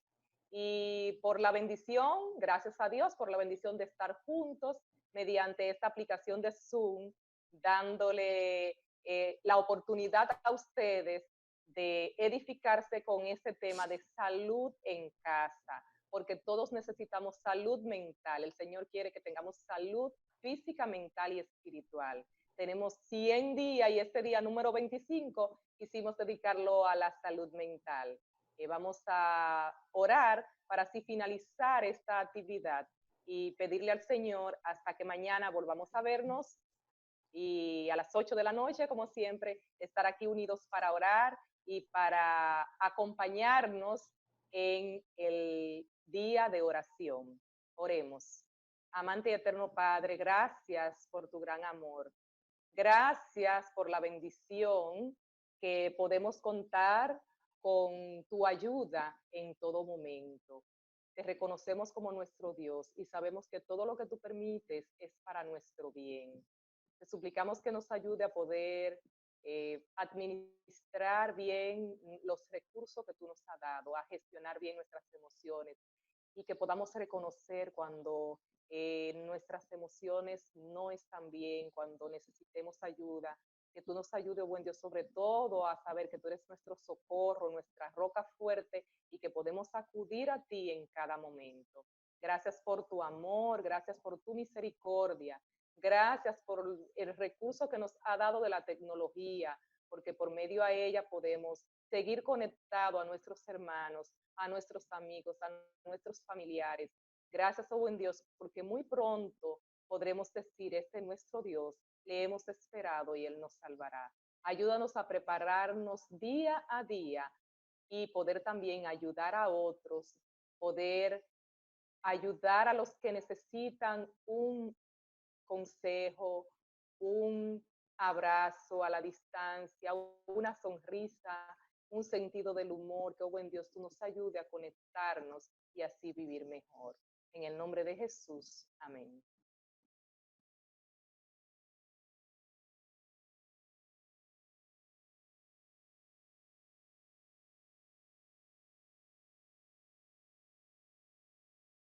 y por la bendición, gracias a Dios por la bendición de estar juntos mediante esta aplicación de Zoom, dándole la oportunidad a ustedes de edificarse con este tema de salud en casa, porque todos necesitamos salud mental. El Señor quiere que tengamos salud física, mental y espiritual. Tenemos 100 días y este día número 25 quisimos dedicarlo a la salud mental. Vamos a orar para así finalizar esta actividad y pedirle al Señor hasta que mañana volvamos a vernos y a las 8 de la noche, como siempre, estar aquí unidos para orar y para acompañarnos en el día de oración. Oremos. Amante y eterno Padre, gracias por tu gran amor. Gracias por la bendición que podemos contar con tu ayuda en todo momento. Te reconocemos como nuestro Dios y sabemos que todo lo que tú permites es para nuestro bien. Te suplicamos que nos ayude a poder administrar bien los recursos que tú nos has dado, a gestionar bien nuestras emociones y que podamos reconocer cuando nuestras emociones no están bien, cuando necesitemos ayuda, que tú nos ayudes, buen Dios, sobre todo a saber que tú eres nuestro socorro, nuestra roca fuerte y que podemos acudir a ti en cada momento. Gracias por tu amor, gracias por tu misericordia, gracias por el recurso que nos ha dado de la tecnología, porque por medio a ella podemos seguir conectados a nuestros hermanos, a nuestros amigos, a nuestros familiares. Gracias, oh buen Dios, porque muy pronto podremos decir, este es nuestro Dios, le hemos esperado y Él nos salvará. Ayúdanos a prepararnos día a día y poder también ayudar a otros, poder ayudar a los que necesitan un consejo, un abrazo a la distancia, una sonrisa, un sentido del humor, que, oh buen Dios, tú nos ayude a conectarnos y así vivir mejor. En el nombre de Jesús, amén.